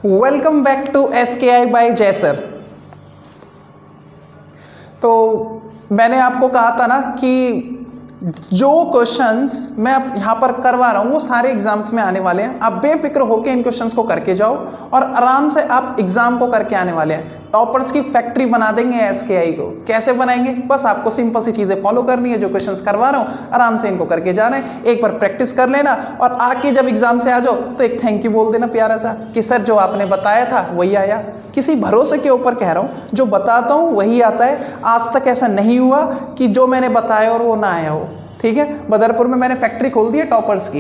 Welcome back to SKI by Jay sir. तो मैंने आपको कहा था ना कि जो क्वेश्चंस मैं अब यहाँ पर करवा रहा हूँ वो सारे एग्जाम्स में आने वाले हैं। आप बेफिक्र होकर इन क्वेश्चंस को करके जाओ और आराम से आप एग्जाम को करके आने वाले हैं। टॉपर्स की फैक्ट्री बना देंगे SKI को। कैसे बनाएंगे? बस आपको सिंपल सी चीज़ें फॉलो करनी है। जो क्वेश्चंस करवा रहा हूँ आराम से इनको करके जाना है, एक बार प्रैक्टिस कर लेना और आके जब एग्जाम से आ जाओ तो एक थैंक यू बोल देना प्यारा सा कि सर जो आपने बताया था वही आया। किसी भरोसे के ऊपर कह रहा हूँ, जो बताता हूँ वही आता है। आज तक ऐसा नहीं हुआ कि जो मैंने बताया और वो ना आया हो। ठीक है, बदरपुर में मैंने फैक्ट्री खोल दी है टॉपर्स की।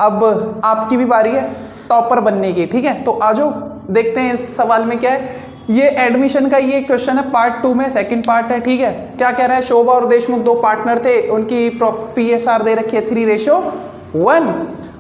अब आपकी भी बारी है टॉपर बनने की। ठीक है, तो आ जाओ देखते हैं इस सवाल में क्या है। ये एडमिशन का ये क्वेश्चन है पार्ट 2 में, सेकंड पार्ट है। ठीक है, क्या कह रहा है? शोभा और देशमुख दो पार्टनर थे, उनकी PSR दे रखी है 3:1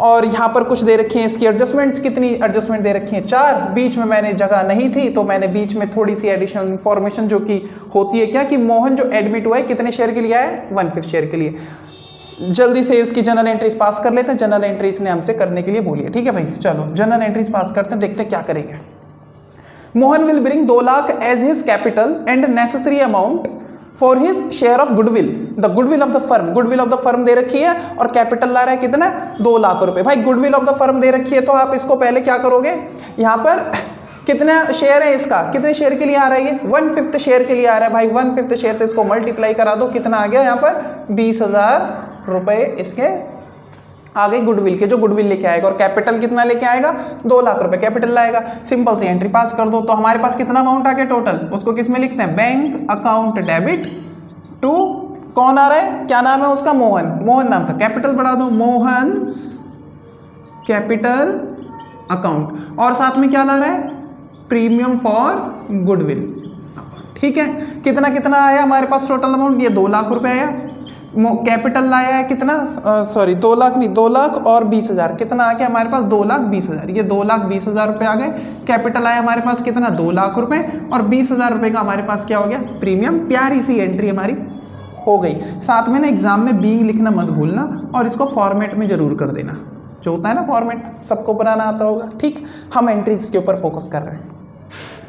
और यहाँ पर कुछ दे रखी है इसकी एडजस्टमेंट्स। कितनी एडजस्टमेंट दे रखी है? 4। बीच में मैंने जगह नहीं थी तो मैंने बीच में थोड़ी सी एडिशनल इंफॉर्मेशन जो कि होती है क्या कि मोहन जो एडमिट हुआ है कितने शेयर के लिए आया है? 1/5 शेयर के लिए। जल्दी से इसकी जनरल एंट्रीज पास कर लेते हैं। जनरल एंट्रीज ने हमसे करने के लिए बोली है। ठीक है भाई, चलो जनरल एंट्रीज पास करते हैं, देखते हैं क्या करेंगे। Mohan will bring 2 lakh as his capital and necessary amount for his share of goodwill, the goodwill of the firm. Goodwill of the firm दे रखी है और कैपिटल ला रहा है कितना? 2 लाख रुपए। भाई गुडविल ऑफ द फर्म दे रखी है तो आप इसको पहले क्या करोगे, यहाँ पर कितना शेयर है इसका, कितने शेयर के लिए आ रहा है ये? 1/5 शेयर के लिए आ रहा है। भाई 1/5 शेयर से इसको मल्टीप्लाई करा दो, कितना आ गया यहाँ पर? 20,000 रुपए इसके आ गई गुडविल के, जो गुडविल लेके आएगा। और कैपिटल कितना लेके आएगा? 2 लाख रुपए कैपिटल लाएगा। सिंपल सी एंट्री पास कर दो। तो हमारे पास कितना अमाउंट आ गया टोटल? उसको किस में लिखते हैं? बैंक अकाउंट डेबिट टू कौन आ रहा है? क्या नाम है उसका? मोहन। मोहन नाम था, कैपिटल बढ़ा दो, मोहन्स कैपिटल अकाउंट। और साथ में क्या ला रहा है? Premium for goodwill. ठीक है, कितना कितना आया हमारे पास टोटल अमाउंट? ये 2 लाख रुपए आया। कैपिटल लाया है कितना? 2 लाख नहीं, 2 लाख और 20,000। कितना आ गया हमारे पास? 2,20,000। ये 2,20,000 रुपए आ गए। कैपिटल आया हमारे पास कितना? 2 लाख रुपए और 20,000 रुपए का हमारे पास क्या हो गया? प्रीमियम। प्यारी सी एंट्री हमारी हो गई। साथ में ना एग्जाम में बीइंग लिखना मत भूलना और इसको फॉर्मेट में जरूर कर देना। जो होता है ना फॉर्मेट, सबको बनाना आता होगा। ठीक, हम एंट्रीज के ऊपर फोकस कर रहे हैं।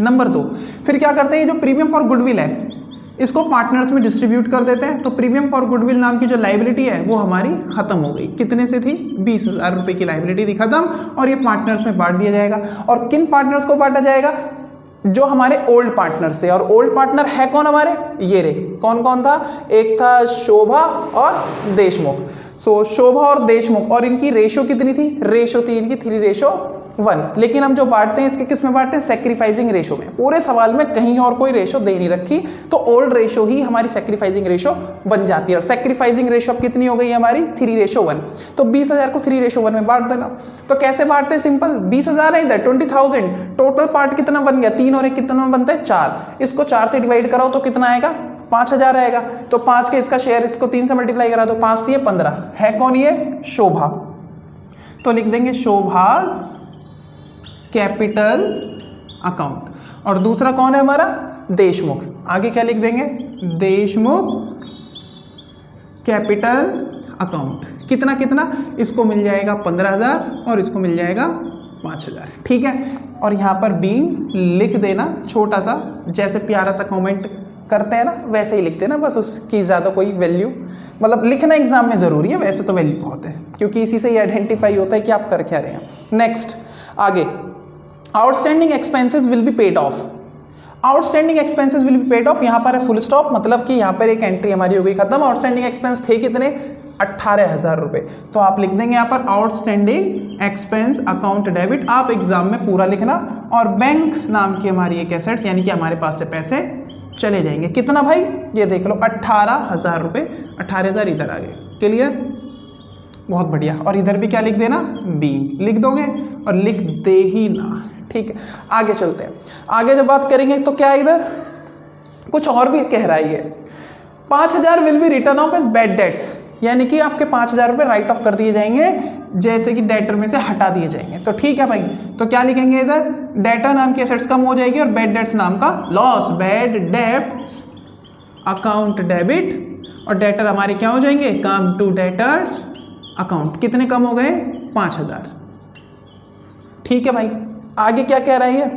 नंबर 2, फिर क्या करते हैं? ये जो प्रीमियम फॉर गुडविल है इसको पार्टनर्स में डिस्ट्रीब्यूट कर देते हैं। तो प्रीमियम फॉर गुडविल नाम की जो लाइबिलिटी है वो हमारी खत्म हो गई। कितने से थी? 20,000 रुपए की लाइबिलिटी थी खत्म और ये पार्टनर्स में बांट दिया जाएगा। और किन पार्टनर्स को बांटा जाएगा? जो हमारे ओल्ड पार्टनर्स थे। और ओल्ड पार्टनर है कौन हमारे? ये रे। कौन कौन था? एक था शोभा और देशमुख। सो शोभा और देशमुख, और इनकी रेशो कितनी थी? रेशो थी इनकी 3:1। लेकिन हम जो बांटते हैं इसके किस में बांटते हैं? सेक्रीफाइसिंग रेशो में। पूरे सवाल में कहीं और कोई रेशो दे नहीं रखी, तो ओल्ड रेशो ही हमारी सेक्रीफाइसिंग रेशो बन जाती है। और सेक्रीफाइसिंग रेशो अब कितनी हो गई हमारी? 3:1। तो 20,000 को 3:1 में बांट देना। तो कैसे बांटते हैं? सिंपल, 20,000 है इधर, 20,000 टोटल पार्ट कितना बन गया? 3 और 1 कितना बनता है? 4। इसको 4 से डिवाइड कराओ तो कितना आएगा? 5,000 आएगा। तो 5 के इसका शेयर, इसको 3 से मल्टीप्लाई करा दो, 5 दिए 15। है कौन ये? शोभा। तो लिख देंगे शोभास कैपिटल अकाउंट। और दूसरा कौन है हमारा? देशमुख। आगे क्या लिख देंगे? Deshmukh capital account. कितना कितना? इसको मिल जाएगा 15,000 और इसको मिल जाएगा 5,000। ठीक है, और यहाँ पर बीइंग लिख देना छोटा सा, जैसे प्यारा सा कमेंट करते हैं ना वैसे ही लिखते हैं ना, बस उसकी ज़्यादा कोई वैल्यू, मतलब लिखना एग्जाम में ज़रूरी है, वैसे तो वैल्यू बहुत है क्योंकि इसी से ही आइडेंटिफाई होता है कि आप कर क्या रहे हैं। नेक्स्ट, आगे, outstanding expenses will be paid of. Outstanding expenses will be paid of, यहाँ पर है फुल स्टॉप, मतलब कि यहाँ पर एक एंट्री हमारी हो गई खत्म। आउटस्टैंडिंग एक्सपेंस थे कितने? 18,000 रुपए। तो आप लिख देंगे यहाँ पर आउटस्टैंडिंग एक्सपेंस अकाउंट डेबिट। आप एग्जाम में पूरा लिखना। और बैंक नाम की हमारी एक एसेट्स, यानी कि हमारे पास से पैसे चले जाएंगे। कितना भाई? ये देख लो 18,000 रुपए। 18,000 इधर आ गए। क्लियर? बहुत बढ़िया। और इधर भी क्या लिख देना? बी लिख दोगे और लिख दे ही ना। ठीक है, आगे चलते हैं। आगे जब बात करेंगे तो क्या इधर कुछ और भी कह रहा है ये। 5,000 will be written off as bad debts, यानी कि आपके 5,000 रुपए राइट ऑफ कर दिए जाएंगे, जैसे कि डेटर में से हटा दिए जाएंगे। तो ठीक है भाई, तो क्या लिखेंगे इधर? डेटर नाम की एसेट्स कम हो जाएगी और बैड डेट्स नाम का loss. Bad debts account debit और डेटर हमारे क्या हो जाएंगे? Come to debtors account. कितने कम हो गए? 5,000। ठीक है भाई, आगे क्या कह रहा है ये?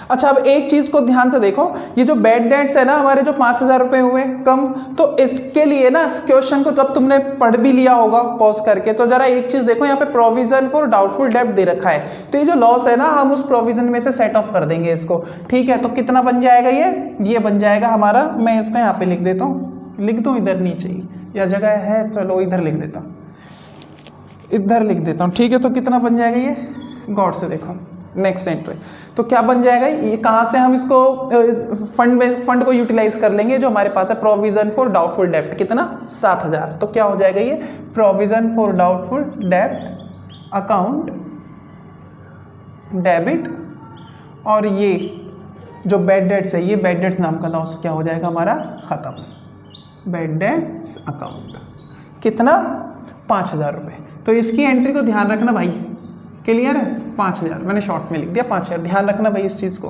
अच्छा, अब एक चीज को ध्यान से देखो, ये जो बैड डेट्स है ना हमारे, जो 5,000 रुपए हुए कम, तो इसके लिए ना इस क्वेश्चन को जब तुमने पढ़ भी लिया होगा पॉज करके, तो जरा एक चीज देखो, यहाँ पे प्रोविजन फॉर डाउटफुल डेब्ट दे रखा है, तो ये जो लॉस है ना हम उस प्रोविजन में से सेट ऑफ कर देंगे इसको, ठीक है। तो कितना बन जाएगा ये बन जाएगा हमारा, मैं इसको यहाँ पे लिख देता हूँ, लिख दूँ इधर नीचे या जगह है, चलो इधर लिख देता हूँ, इधर लिख देता हूँ, ठीक है। तो कितना बन जाएगा ये, गौर से देखो नेक्स्ट एंट्री, तो क्या बन जाएगा ये, कहाँ से हम इसको फंड को यूटिलाइज कर लेंगे जो हमारे पास है, प्रोविजन फॉर डाउटफुल डेब्ट, कितना 7,000, तो क्या हो जाएगा ये, प्रोविजन फॉर डाउटफुल डेब्ट अकाउंट डेबिट, और ये जो बैड डेट्स है, ये बैड डेट्स नाम का लॉस क्या हो जाएगा हमारा, खत्म, बैड डेट्स अकाउंट, कितना 5,000 रुपये। तो इसकी एंट्री को ध्यान रखना भाई, क्लियर है, 5,000 मैंने शॉर्ट में लिख दिया 5,000, ध्यान रखना भाई इस चीज़ को,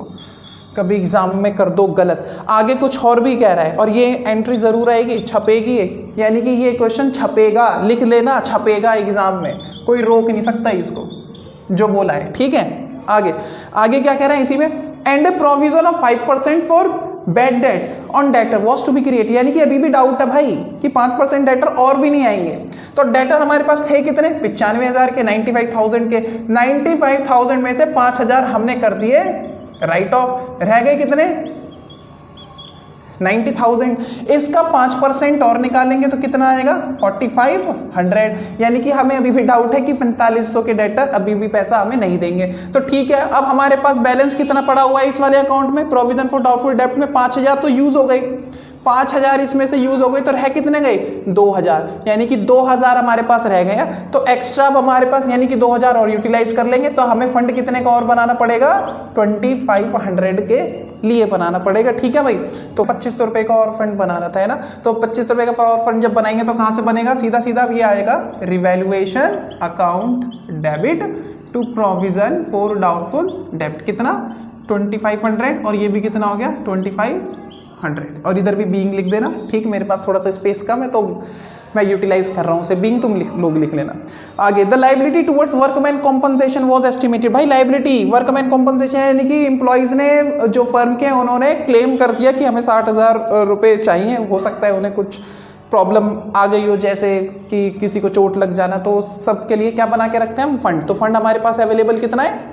कभी एग्जाम में कर दो गलत। आगे कुछ और भी कह रहा है, और ये एंट्री जरूर आएगी, छपेगी, यानी कि ये क्वेश्चन छपेगा, लिख लेना, छपेगा एग्जाम में, कोई रोक नहीं सकता इसको जो बोला है, ठीक है। आगे क्या कह रहा है इसी में, and a provision of 5% for bad debts on debtor was to be create, यानी कि अभी भी डाउट है भाई कि 5% डेटर और भी नहीं आएंगे। तो डेटर हमारे पास थे कितने, 95,000 के, 95,000 के, 95,000 में से 5,000 हमने कर दिए राइट ऑफ, रह गए कितने 90,000, इसका 5% और निकालेंगे तो कितना आएगा 4,500, यानी कि हमें अभी भी डाउट है कि 4,500 के डेटर अभी भी पैसा हमें नहीं देंगे। तो ठीक है, अब हमारे पास बैलेंस कितना पड़ा हुआ है इस वाले अकाउंट में, प्रोविजन फॉर डाउटफुल डेब्ट में 5,000 तो यूज हो गई, 5,000 इसमें से यूज हो गई, तो रह कितने गए 2,000, यानी कि 2,000 हमारे पास रह गए। तो एक्स्ट्रा अब हमारे पास यानी कि 2,000 और यूटिलाइज कर लेंगे, तो हमें फंड कितने का और बनाना पड़ेगा 2,500 के लिए बनाना पड़ेगा, ठीक है भाई। तो 2,500 रुपए का और फंड बनाना था, है ना। तो 2,500 रुपए का और फंड जब बनाएंगे तो कहां से बनेगा, सीधा सीधा ये आएगा revaluation account debit to provision for doubtful डेब्ट, कितना 2,500, और ये भी कितना हो गया 2,500, और इधर भी बीइंग लिख देना, ठीक। मेरे पास थोड़ा सा स्पेस कम है तो मैं यूटिलाइज कर रहा हूँ उसे, बीइंग तुम लोग लिख लेना। आगे, the liability towards workman compensation was estimated, भाई लाइबिलिटी वर्कमैन कॉम्पनसेशन यानी कि एम्प्लॉइज ने जो फर्म के उन्होंने क्लेम कर दिया कि हमें 60,000 रुपये चाहिए, हो सकता है उन्हें कुछ प्रॉब्लम आ गई हो, जैसे कि किसी को चोट लग जाना, तो सब के लिए क्या बना के रखते हैं हम फंड। तो फंड हमारे पास अवेलेबल कितना है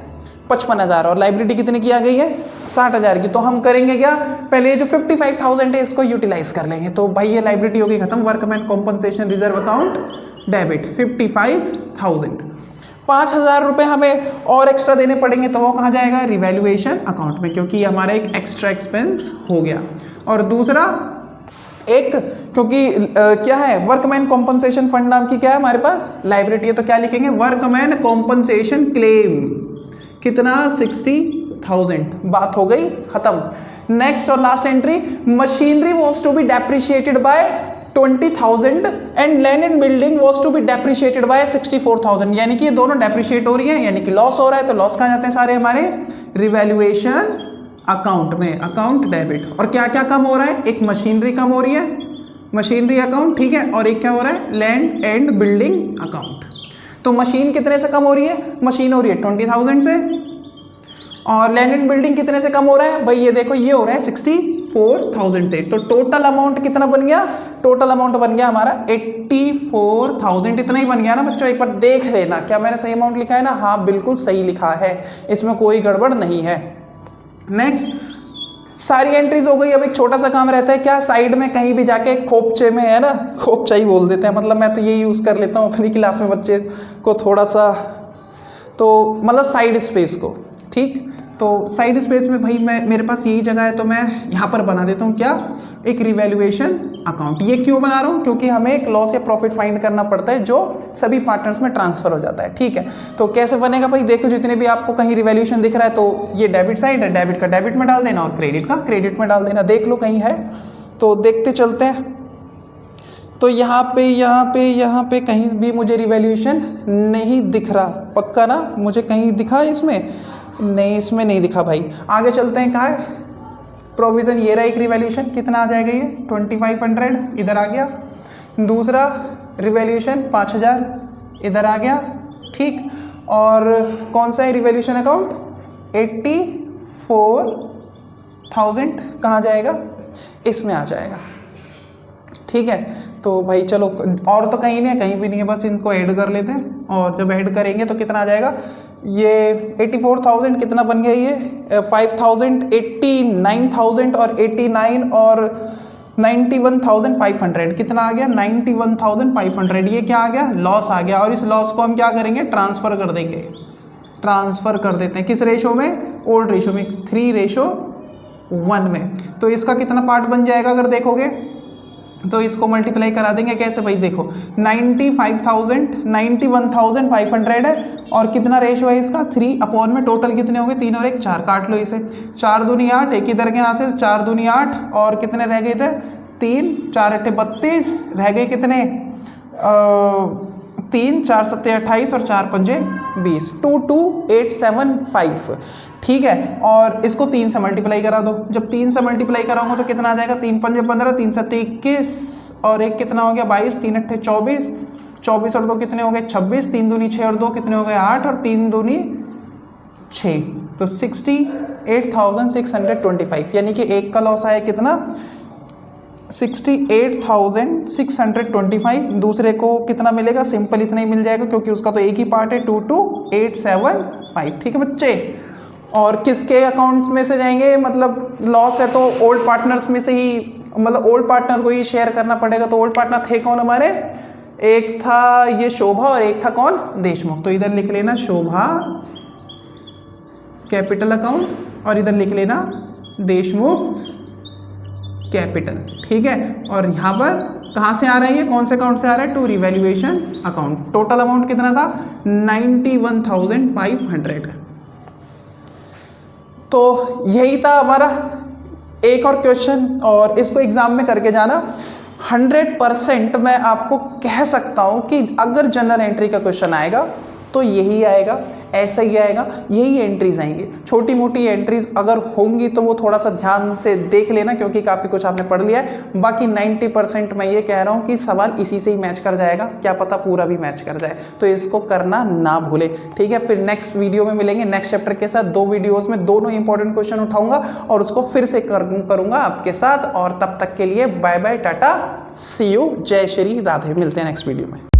55,000, और लाइबिलिटी कितने की आ गई है 60,000 की। तो हम करेंगे क्या, पहले जो 55,000 है इसको यूटिलाइज कर लेंगे। तो भाई ये लाइबिलिटी होगी खत्म, workman compensation reserve account debit 55,000, 5,000 रुपए हमें और एक्स्ट्रा देने पड़ेंगे, तो वो कहाँ जाएगा रिवैल्यूएशन अकाउंट में, क्योंकि ये हमारा एक एक्स्ट्रा एक्सपेंस हो गया। और दूसरा एक, क्योंकि क्या है वर्कमैन कॉम्पनसेशन फंड नाम की क्या है हमारे पास लाइबिलिटी है, तो क्या लिखेंगे वर्कमैन कॉम्पनसेशन क्लेम, कितना 60,000, बात हो गई खत्म। नेक्स्ट और last entry, machinery was to be depreciated by 20,000 and land and building was to be depreciated by 64,000, यानी कि ये दोनों डेप्रिशिएट हो रही है, यानी कि लॉस हो रहा है। तो लॉस कहाँ जाते हैं सारे हमारे रिवैल्यूएशन अकाउंट में, अकाउंट डेबिट। और क्या क्या कम हो रहा है, एक मशीनरी कम हो रही है, मशीनरी अकाउंट, ठीक है, और एक क्या हो रहा है लैंड एंड बिल्डिंग अकाउंट। तो मशीन कितने से कम हो रही है, मशीन हो रही है 20,000 से, और लैंड एंड बिल्डिंग कितने से कम हो रहा है भाई, ये देखो ये हो रहा है 64,000 से। तो टोटल अमाउंट कितना बन गया, टोटल अमाउंट बन गया हमारा 84,000, इतना ही बन गया ना बच्चों, एक बार देख लेना क्या मैंने सही अमाउंट लिखा है ना, हाँ बिल्कुल सही लिखा है, इसमें कोई गड़बड़ नहीं है। नेक्स्ट, सारी एंट्रीज हो गई। अब एक छोटा सा काम रहता है क्या, साइड में कहीं भी जाके खोपचे में, है ना, खोपचा ही बोल देते हैं, मतलब मैं तो ये यूज़ कर लेता हूँ अपनी क्लास में बच्चे को थोड़ा सा, तो मतलब साइड स्पेस को, ठीक। तो साइड स्पेस में भाई मेरे पास यही जगह है, तो मैं यहाँ पर बना देता हूँ क्या, एक रिवैल्यूएशन अकाउंट। ये क्यों बना रहा हूँ, क्योंकि हमें एक लॉस या प्रॉफिट फाइंड करना पड़ता है जो सभी पार्टनर्स में ट्रांसफर हो जाता है, ठीक है। तो कैसे बनेगा भाई, देखो जितने भी आपको कहीं रिवैल्यूएशन दिख रहा है, तो ये डेबिट साइड है, डेबिट का डेबिट में डाल देना और क्रेडिट का क्रेडिट में डाल देना, देख लो कहीं है तो देखते चलते हैं। तो यहाँ पे कहीं भी मुझे रिवैल्यूएशन नहीं दिख रहा, पक्का ना, मुझे कहीं दिखा इसमें नहीं, इसमें नहीं दिखा भाई। आगे चलते हैं, कहाँ है प्रोविजन, ये रहा एक रिवैल्यूएशन, कितना आ जाएगा ये 2,500, इधर आ गया। दूसरा रिवैल्यूएशन 5,000 इधर आ गया, ठीक। और कौन सा है रिवॉल्यूशन अकाउंट, 84,000 कहाँ जाएगा, इसमें आ जाएगा। ठीक है, तो भाई चलो, और तो कहीं नहीं है, कहीं भी नहीं है, बस इनको ऐड कर लेते हैं। और जब ऐड करेंगे तो कितना आ जाएगा, ये 84,000 कितना बन गया, ये 5,000, 89,000 और 89 और 91,500 कितना आ गया, 91,500। ये क्या आ गया, लॉस आ गया। और इस लॉस को हम क्या करेंगे, ट्रांसफर कर देंगे, ट्रांसफर कर देते हैं किस रेशो में, ओल्ड रेशो में, 3:1 में। तो इसका कितना पार्ट बन जाएगा अगर देखोगे तो इसको मल्टीप्लाई करा देंगे कैसे भाई, देखो 91,500 है और कितना रेशो है इसका, 3 में टोटल कितने हो गए, 3 और 1 4, काट लो इसे, 4 दूनी 8, एक इधर के यहाँ से 4 दूनी 8 और कितने रह गए थे 3, 4 8 32, रह गए कितने 3, 4 7 28 और 4 5 20, 22,875। ठीक है, और इसको 3 से मल्टीप्लाई करा दो। जब 3 से मल्टीप्लाई कराऊंगा तो कितना आ जाएगा, 3 5 15, 3 7 21 और 1 कितना हो गया 22, 3 8 24, 24 और 2 कितने हो गए 26, 3 दूनी 6 और 2 कितने हो गए 8 और 3 दूनी 6, तो 68,625। यानी कि एक का लॉस आया कितना 68,625। दूसरे को कितना मिलेगा, सिंपल इतना ही मिल जाएगा क्योंकि उसका तो एक ही पार्ट है, 22,875। ठीक है बच्चे, और किसके अकाउंट में से जाएंगे, मतलब लॉस है तो ओल्ड पार्टनर्स में से ही, मतलब ओल्ड पार्टनर्स को ही शेयर करना पड़ेगा। तो ओल्ड पार्टनर थे कौन हमारे, एक था ये शोभा और एक था कौन, देशमुख। तो इधर लिख लेना शोभा कैपिटल अकाउंट और इधर लिख लेना देशमुख कैपिटल। ठीक है, और यहाँ पर कहाँ से आ रहा है, ये कौन से अकाउंट से आ रहा है, to revaluation account. Total amount कितना था 91,500। तो यही था हमारा एक और क्वेश्चन, और इसको एग्जाम में करके जाना। 100% मैं आपको कह सकता हूं कि अगर जनरल एंट्री का क्वेश्चन आएगा तो यही आएगा, ऐसा ही आएगा, यही एंट्रीज आएंगी। छोटी मोटी एंट्रीज अगर होंगी तो वो थोड़ा सा ध्यान से देख लेना क्योंकि काफ़ी कुछ आपने पढ़ लिया है। बाकी 90% मैं ये कह रहा हूँ कि सवाल इसी से ही मैच कर जाएगा, क्या पता पूरा भी मैच कर जाए। तो इसको करना ना भूले। ठीक है, फिर नेक्स्ट वीडियो में मिलेंगे नेक्स्ट चैप्टर के साथ। 2 वीडियोज़ में दोनों इंपॉर्टेंट क्वेश्चन उठाऊंगा और उसको फिर से करूँगा आपके साथ। और तब तक के लिए bye bye, tata, see you, जय श्री राधे। मिलते हैं नेक्स्ट वीडियो में।